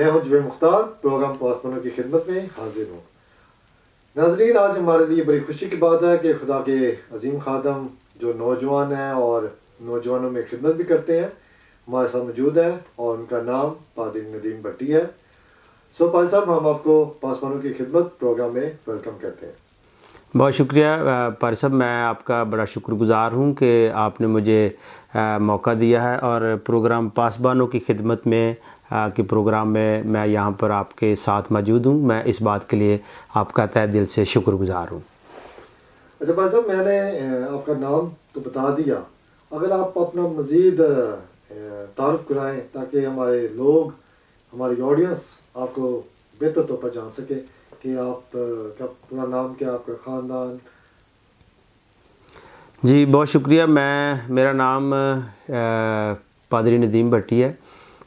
میں ہوں جوے مختار، پروگرام پاسبانوں کی خدمت میں حاضر ہوں۔ ناظرین، آج ہمارے لیے بڑی خوشی کی بات ہے کہ خدا کے عظیم خادم جو نوجوان ہیں اور نوجوانوں میں خدمت بھی کرتے ہیں ہمارے ساتھ موجود ہیں، اور ان کا نام پادری ندیم بھٹی ہے۔ پادری صاحب، ہم آپ کو پاسبانوں کی خدمت پروگرام میں ویلکم کہتے ہیں۔ بہت شکریہ پادری صاحب، میں آپ کا بڑا شکر گزار ہوں کہ آپ نے مجھے موقع دیا ہے اور پروگرام پاسبانوں کی خدمت میں کے پروگرام میں یہاں پر آپ کے ساتھ موجود ہوں۔ میں اس بات کے لیے آپ کا تہہ دل سے شکر گزار ہوں۔ اچھا پادری صاحب، میں نے آپ کا نام تو بتا دیا، اگر آپ اپنا مزید تعارف کرائیں تاکہ ہمارے لوگ، ہماری آڈینس آپ کو بہتر طور پر جان سکے کہ آپ کا پورا نام کیا، آپ کا خاندان۔ جی بہت شکریہ۔ میرا نام پادری ندیم بھٹی ہے۔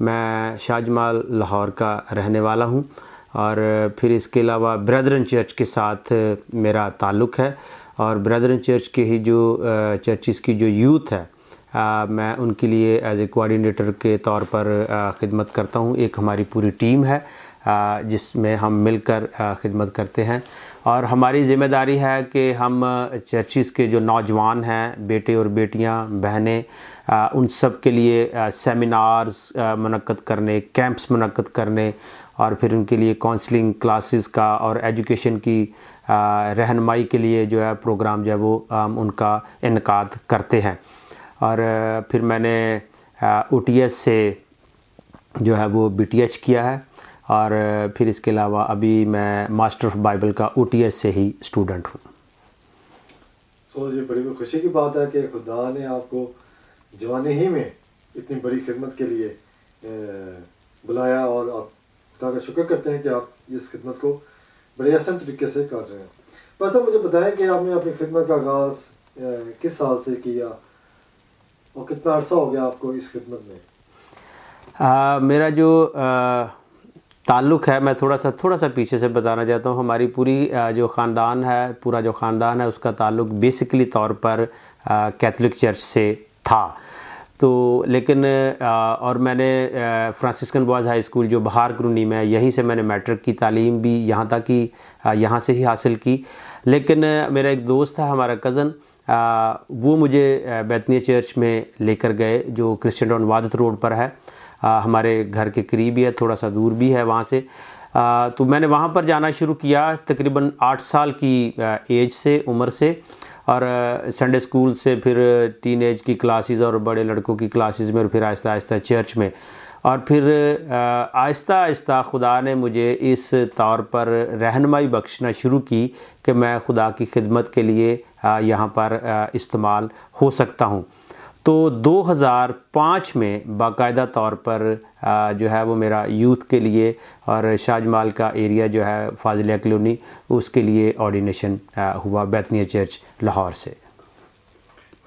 میں شاہ جمال لاہور کا رہنے والا ہوں، اور پھر اس کے علاوہ بردرن چرچ کے ساتھ میرا تعلق ہے، اور بردرن چرچ کے ہی جو چرچز کی جو یوتھ ہے، میں ان کے لیے ایز اے کوآرڈینیٹر کے طور پر خدمت کرتا ہوں۔ ایک ہماری پوری ٹیم ہے جس میں ہم مل کر خدمت کرتے ہیں، اور ہماری ذمہ داری ہے کہ ہم چرچز کے جو نوجوان ہیں، بیٹے اور بیٹیاں، بہنیں، ان سب کے لیے سیمینارز منعقد کرنے، کیمپس منعقد کرنے، اور پھر ان کے لیے کونسلنگ کلاسز کا اور ایجوکیشن کی رہنمائی کے لیے جو ہے پروگرام جو ہے وہ ان کا انعقاد کرتے ہیں۔ اور پھر میں نے او ٹی ایس سے جو ہے وہ بی ٹی ایچ کیا ہے، اور پھر اس کے علاوہ ابھی میں ماسٹر آف بائبل کا او ٹی ایس سے ہی اسٹوڈنٹ ہوں۔ یہ بڑی خوشی کی بات ہے کہ خدا نے آپ کو جوانی ہی میں اتنی بڑی خدمت کے لیے بلایا، اور آپ خدا کا شکر کرتے ہیں کہ آپ اس خدمت کو بڑے احسن طریقے سے کر رہے ہیں۔ بس اب مجھے بتائیں کہ آپ نے اپنی خدمت کا آغاز کس سال سے کیا، اور کتنا عرصہ ہو گیا آپ کو اس خدمت میں؟ میرا جو تعلق ہے، میں تھوڑا سا پیچھے سے بتانا چاہتا ہوں۔ ہماری پوری جو خاندان ہے، پورا جو خاندان ہے، اس کا تعلق بیسیکلی طور پر کیتھولک چرچ سے تھا، تو لیکن اور میں نے فرانسسکن بوائز ہائی اسکول جو بہار کرونی میں، یہیں سے میں نے میٹرک کی تعلیم بھی یہاں سے ہی حاصل کی۔ لیکن میرا ایک دوست تھا، ہمارا کزن، وہ مجھے بیتنیہ چرچ میں لے کر گئے، جو کرسچن ٹاؤن وادت روڈ پر ہے، ہمارے گھر کے قریب ہی ہے، تھوڑا سا دور بھی ہے وہاں سے۔ تو میں نے وہاں پر جانا شروع کیا تقریباً 8 سال کی عمر سے، اور سنڈے اسکول سے پھر ٹین ایج کی کلاسز اور بڑے لڑکوں کی کلاسز میں، اور پھر آہستہ آہستہ چرچ میں، اور پھر آہستہ آہستہ خدا نے مجھے اس طور پر رہنمائی بخشنا شروع کی کہ میں خدا کی خدمت کے لیے یہاں پر استعمال ہو سکتا ہوں۔ تو 2005 میں باقاعدہ طور پر جو ہے وہ میرا یوتھ کے لیے اور شاہ جمال کا ایریا جو ہے فاضلیہ کالونی، اس کے لیے آرڈینیشن ہوا بیتنیہ چرچ لاہور سے۔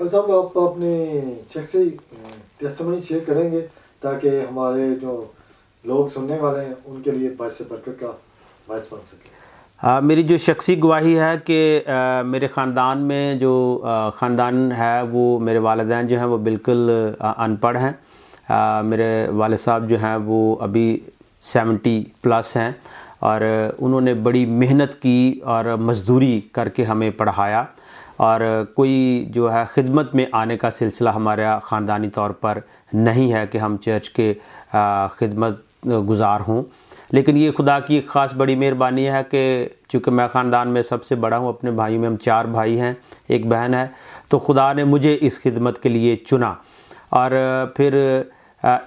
صاحب، آپ اپنی شخصی ٹیسٹمنی شیئر کریں گے تاکہ ہمارے جو لوگ سننے والے ہیں ان کے لیے باعث برکت کا باعث بن سکے؟ میری جو شخصی گواہی ہے کہ میرے خاندان میں جو خاندان ہے، وہ میرے والدین جو ہیں وہ بالکل ان پڑھ ہیں۔ میرے والد صاحب جو ہیں وہ ابھی 70+ ہیں، اور انہوں نے بڑی محنت کی اور مزدوری کر کے ہمیں پڑھایا، اور کوئی جو ہے خدمت میں آنے کا سلسلہ ہمارا خاندانی طور پر نہیں ہے کہ ہم چرچ کے خدمت گزار ہوں۔ لیکن یہ خدا کی ایک خاص بڑی مہربانی ہے کہ چونکہ میں خاندان میں سب سے بڑا ہوں، اپنے بھائیوں میں ہم 4 بھائی ہیں، ایک بہن ہے، تو خدا نے مجھے اس خدمت کے لیے چنا، اور پھر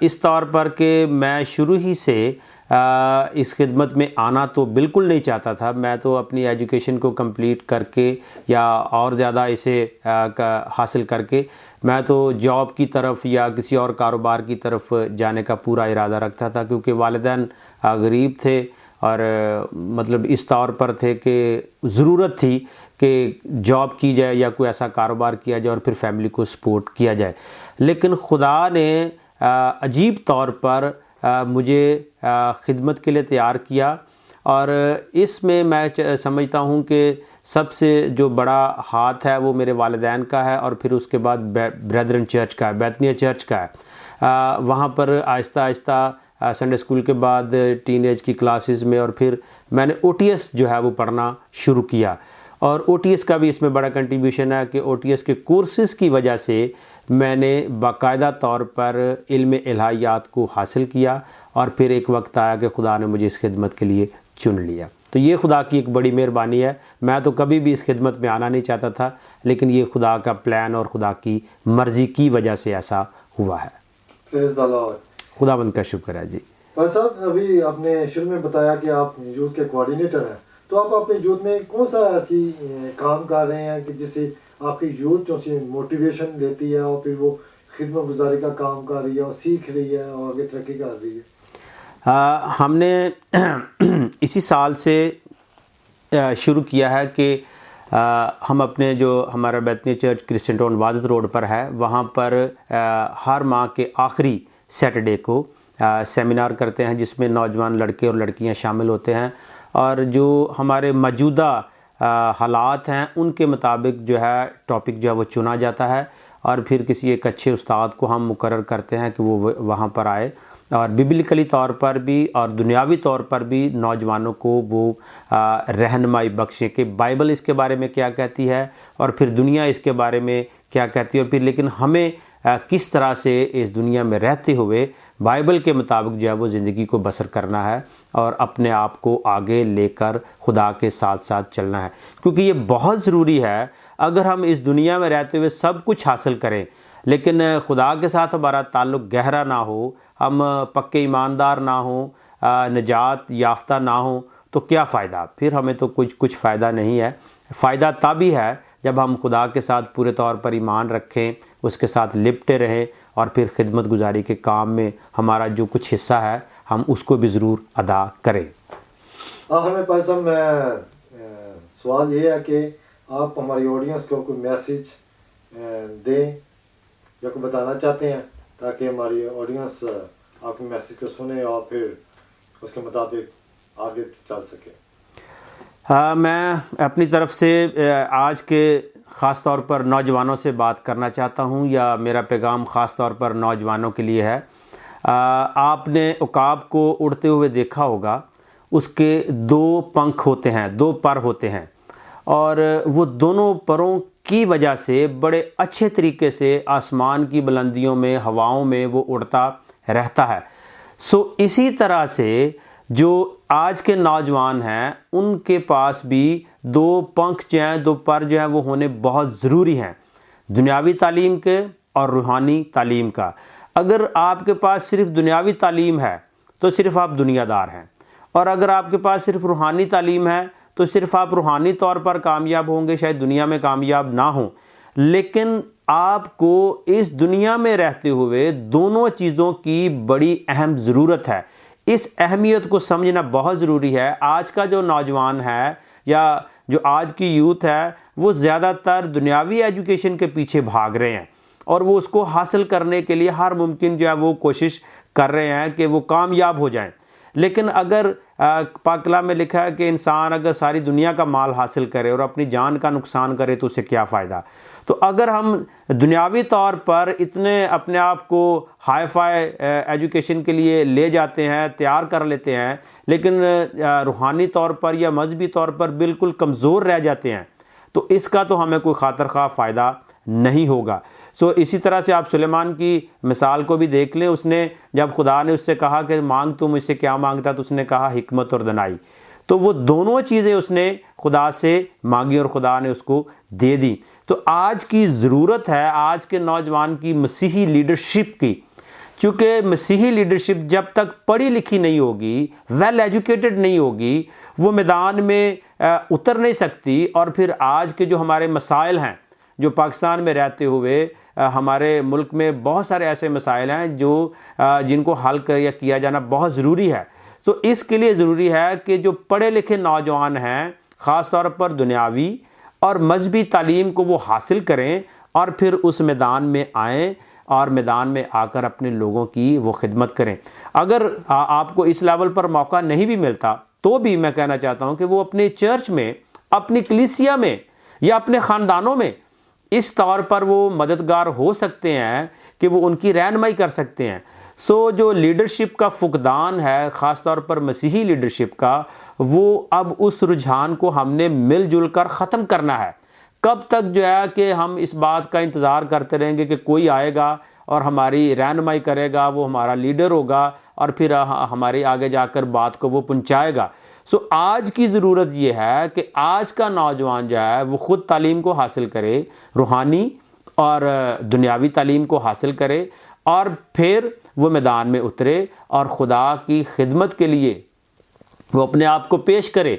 اس طور پر کہ میں شروع ہی سے اس خدمت میں آنا تو بالکل نہیں چاہتا تھا۔ میں تو اپنی ایجوکیشن کو کمپلیٹ کر کے یا اور زیادہ اسے حاصل کر کے میں تو جاب کی طرف یا کسی اور کاروبار کی طرف جانے کا پورا ارادہ رکھتا تھا، کیونکہ والدین غریب تھے، اور مطلب اس طور پر تھے کہ ضرورت تھی کہ جاب کی جائے یا کوئی ایسا کاروبار کیا جائے اور پھر فیملی کو سپورٹ کیا جائے۔ لیکن خدا نے عجیب طور پر مجھے خدمت کے لیے تیار کیا، اور اس میں سمجھتا ہوں کہ سب سے جو بڑا ہاتھ ہے وہ میرے والدین کا ہے، اور پھر اس کے بعد بردرن چرچ کا ہے، بیتنیہ چرچ کا ہے۔ وہاں پر آہستہ آہستہ سنڈے اسکول کے بعد ٹین ایج کی کلاسز میں، اور پھر میں نے OTS جو ہے وہ پڑھنا شروع کیا. اور OTS کا بھی اس میں بڑا کنٹریبیوشن ہے کہ OTS کے کورسز کی وجہ سے میں نے باقاعدہ طور پر علم الہیات کو حاصل کیا، اور پھر ایک وقت آیا کہ خدا نے مجھے اس خدمت کے لیے چن لیا. تو یہ خدا کی ایک بڑی مہربانی ہے. میں تو کبھی بھی اس خدمت میں آنا نہیں چاہتا تھا، لیکن یہ خدا کا پلان اور خدا کی مرضی کی وجہ سے ایسا ہوا ہے. Praise the Lord. خداوند کا شکر ہے جی. بھائی صاحب، ابھی آپ نے شروع میں بتایا کہ آپ یوتھ کے کوآرڈینیٹر ہیں، تو آپ اپنے یوتھ میں کون سا ایسی کام کر رہے ہیں کہ جس سے آپ کی یوتھ جو سی موٹیویشن دیتی ہے اور پھر وہ خدمت گزاری کا کام کر رہی ہے اور سیکھ رہی ہے اور آگے ترقی کر رہی ہے؟ ہم نے اسی سال سے شروع کیا ہے کہ ہم اپنے جو ہمارا بیتنی چرچ کرسچن ٹاؤن وادت روڈ پر ہے، وہاں پر ہر ماہ کے آخری سیٹرڈے کو سیمینار کرتے ہیں، جس میں نوجوان لڑکے اور لڑکیاں شامل ہوتے ہیں، اور جو ہمارے موجودہ حالات ہیں ان کے مطابق جو ہے ٹاپک جو ہے وہ چنا جاتا ہے، اور پھر کسی ایک اچھے استاد کو ہم مقرر کرتے ہیں کہ وہ وہاں پر آئے، اور ببلکلی طور پر بھی اور دنیاوی طور پر بھی نوجوانوں کو وہ رہنمائی بخشے کہ بائبل اس کے بارے میں کیا کہتی ہے، اور پھر دنیا اس کے بارے میں کیا کہتی ہے، اور پھر لیکن ہمیں کس طرح سے اس دنیا میں رہتے ہوئے بائبل کے مطابق جو ہے وہ زندگی کو بسر کرنا ہے اور اپنے آپ کو آگے لے کر خدا کے ساتھ ساتھ چلنا ہے. کیونکہ یہ بہت ضروری ہے. اگر ہم اس دنیا میں رہتے ہوئے سب کچھ حاصل کریں لیکن خدا کے ساتھ ہمارا تعلق گہرا نہ ہو، ہم پکے ایماندار نہ ہوں، نجات یافتہ نہ ہوں، تو کیا فائدہ؟ پھر ہمیں تو کچھ فائدہ نہیں ہے. فائدہ تب ہی ہے جب ہم خدا کے ساتھ پورے طور پر ایمان رکھیں، اس کے ساتھ لپٹے رہیں، اور پھر خدمت گزاری کے کام میں ہمارا جو کچھ حصہ ہے ہم اس کو بھی ضرور ادا کریں. آخر میں پائی صاحب، میں سوال یہ ہے کہ آپ ہماری آڈینس کو کوئی میسیج دیں یا کوئی بتانا چاہتے ہیں تاکہ ہماری آڈینس آپ کے میسیج کو سنے اور پھر اس کے مطابق آگے چل سکے. میں اپنی طرف سے آج کے خاص طور پر نوجوانوں سے بات کرنا چاہتا ہوں، یا میرا پیغام خاص طور پر نوجوانوں کے لیے ہے. آپ نے عقاب کو اڑتے ہوئے دیکھا ہوگا. اس کے 2 پنکھ ہوتے ہیں، 2 پر ہوتے ہیں، اور وہ دونوں پروں کی وجہ سے بڑے اچھے طریقے سے آسمان کی بلندیوں میں، ہواؤں میں وہ اڑتا رہتا ہے. اسی طرح سے جو آج کے نوجوان ہیں ان کے پاس بھی 2 پنکھ جو ہیں، 2 پر جو ہیں وہ ہونے بہت ضروری ہیں، دنیاوی تعلیم کے اور روحانی تعلیم کا. اگر آپ کے پاس صرف دنیاوی تعلیم ہے تو صرف آپ دنیا دار ہیں، اور اگر آپ کے پاس صرف روحانی تعلیم ہے تو صرف آپ روحانی طور پر کامیاب ہوں گے، شاید دنیا میں کامیاب نہ ہوں. لیکن آپ کو اس دنیا میں رہتے ہوئے دونوں چیزوں کی بڑی اہم ضرورت ہے. اس اہمیت کو سمجھنا بہت ضروری ہے. آج کا جو نوجوان ہے یا جو آج کی یوتھ ہے وہ زیادہ تر دنیاوی ایجوکیشن کے پیچھے بھاگ رہے ہیں، اور وہ اس کو حاصل کرنے کے لیے ہر ممکن جو ہے وہ کوشش کر رہے ہیں کہ وہ کامیاب ہو جائیں. لیکن اگر پاک کلام میں لکھا ہے کہ انسان اگر ساری دنیا کا مال حاصل کرے اور اپنی جان کا نقصان کرے تو اسے کیا فائدہ؟ تو اگر ہم دنیاوی طور پر اتنے اپنے آپ کو ہائی فائی ایجوکیشن کے لیے لے جاتے ہیں، تیار کر لیتے ہیں، لیکن روحانی طور پر یا مذہبی طور پر بالکل کمزور رہ جاتے ہیں، تو اس کا تو ہمیں کوئی خاطر خواہ فائدہ نہیں ہوگا. اسی طرح سے آپ سلیمان کی مثال کو بھی دیکھ لیں. اس نے جب خدا نے اس سے کہا کہ مانگ تو مجھ سے کیا مانگتا، تو اس نے کہا حکمت اور دانائی. تو وہ دونوں چیزیں اس نے خدا سے مانگی اور خدا نے اس کو دے دی. تو آج کی ضرورت ہے آج کے نوجوان کی مسیحی لیڈرشپ کی. چونکہ مسیحی لیڈرشپ جب تک پڑھی لکھی نہیں ہوگی، ویل ایجوکیٹڈ نہیں ہوگی، وہ میدان میں اتر نہیں سکتی. اور پھر آج کے جو ہمارے مسائل ہیں، جو پاکستان میں رہتے ہوئے ہمارے ملک میں بہت سارے ایسے مسائل ہیں جن کو حل کیا جانا بہت ضروری ہے. تو اس کے لیے ضروری ہے کہ جو پڑھے لکھے نوجوان ہیں خاص طور پر دنیاوی اور مذہبی تعلیم کو وہ حاصل کریں، اور پھر اس میدان میں آئیں اور میدان میں آ کر اپنے لوگوں کی وہ خدمت کریں. اگر آپ کو اس لیول پر موقع نہیں بھی ملتا تو بھی میں کہنا چاہتا ہوں کہ وہ اپنے چرچ میں، اپنی کلیسیا میں یا اپنے خاندانوں میں اس طور پر وہ مددگار ہو سکتے ہیں کہ وہ ان کی رہنمائی کر سکتے ہیں. سو جو لیڈرشپ کا فقدان ہے خاص طور پر مسیحی لیڈرشپ کا، وہ اب اس رجحان کو ہم نے مل جل کر ختم کرنا ہے۔ کب تک جو ہے کہ ہم اس بات کا انتظار کرتے رہیں گے کہ کوئی آئے گا اور ہماری رہنمائی کرے گا، وہ ہمارا لیڈر ہوگا اور پھر ہمارے آگے جا کر بات کو وہ پہنچائے گا۔ سو آج کی ضرورت یہ ہے کہ آج کا نوجوان جو ہے وہ خود تعلیم کو حاصل کرے، روحانی اور دنیاوی تعلیم کو حاصل کرے، اور پھر وہ میدان میں اترے اور خدا کی خدمت کے لیے وہ اپنے آپ کو پیش کرے۔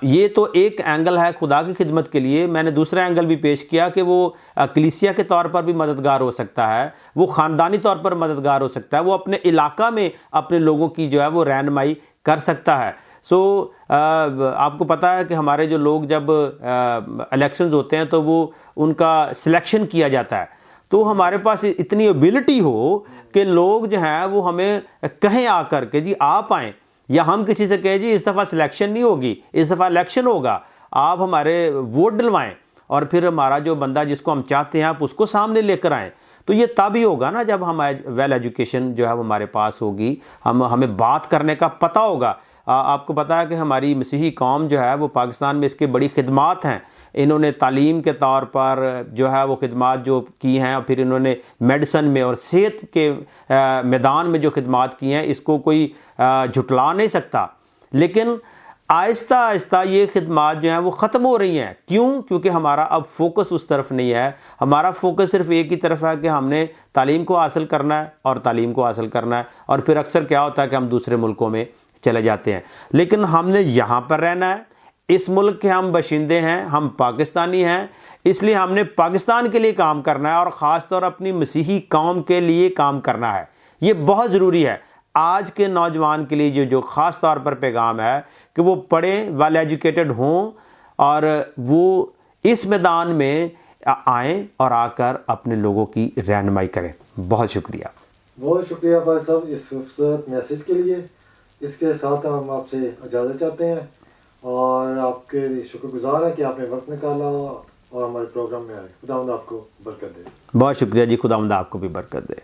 یہ تو ایک اینگل ہے خدا کی خدمت کے لیے۔ میں نے دوسرا اینگل بھی پیش کیا کہ وہ کلیسیا کے طور پر بھی مددگار ہو سکتا ہے، وہ خاندانی طور پر مددگار ہو سکتا ہے، وہ اپنے علاقہ میں اپنے لوگوں کی جو ہے وہ رہنمائی کر سکتا ہے۔ سو آپ کو پتہ ہے کہ ہمارے جو لوگ جب الیکشنز ہوتے ہیں تو وہ ان کا سلیکشن کیا جاتا ہے، تو ہمارے پاس اتنی ایبلٹی ہو کہ لوگ جو ہیں وہ ہمیں کہیں آ کر کہ جی آپ آئیں، یا ہم کسی سے کہیں جی اس دفعہ سلیکشن نہیں ہوگی، اس دفعہ الیکشن ہوگا، آپ ہمارے ووٹ ڈلوائیں، اور پھر ہمارا جو بندہ جس کو ہم چاہتے ہیں آپ اس کو سامنے لے کر آئیں۔ تو یہ تب ہی ہوگا نا جب ہم ویل ایجوکیشن جو ہے وہ ہمارے پاس ہوگی، ہمیں بات کرنے کا پتہ ہوگا۔ آپ کو پتہ ہے کہ ہماری مسیحی قوم جو ہے وہ پاکستان میں اس کے بڑی خدمات ہیں۔ انہوں نے تعلیم کے طور پر جو ہے وہ خدمات جو کی ہیں، اور پھر انہوں نے میڈیسن میں اور صحت کے میدان میں جو خدمات کی ہیں، اس کو کوئی جھٹلا نہیں سکتا۔ لیکن آہستہ آہستہ یہ خدمات جو ہیں وہ ختم ہو رہی ہیں۔ کیوں؟ کیونکہ ہمارا اب فوکس اس طرف نہیں ہے، ہمارا فوکس صرف ایک ہی طرف ہے کہ ہم نے تعلیم کو حاصل کرنا ہے اور تعلیم کو حاصل کرنا ہے، اور پھر اکثر کیا ہوتا ہے کہ ہم دوسرے ملکوں میں چلے جاتے ہیں۔ لیکن ہم نے یہاں پر رہنا ہے، اس ملک کے ہم باشندے ہیں، ہم پاکستانی ہیں، اس لیے ہم نے پاکستان کے لیے کام کرنا ہے، اور خاص طور اپنی مسیحی قوم کے لیے کام کرنا ہے۔ یہ بہت ضروری ہے آج کے نوجوان کے لیے۔ جو خاص طور پر پیغام ہے کہ وہ پڑھیں، ویل ایجوکیٹڈ ہوں، اور وہ اس میدان میں آئیں اور آ کر اپنے لوگوں کی رہنمائی کریں۔ بہت شکریہ۔ بہت شکریہ بھائی صاحب اس خوبصورت میسیج کے لیے۔ اس کے ساتھ ہم آپ سے اجازت چاہتے ہیں، اور آپ کے شکر گزار ہیں کہ آپ نے وقت نکالا اور ہمارے پروگرام میں آئے۔ خداوند آپ کو برکت دے۔ بہت شکریہ جی، خداوند آپ کو بھی برکت دے۔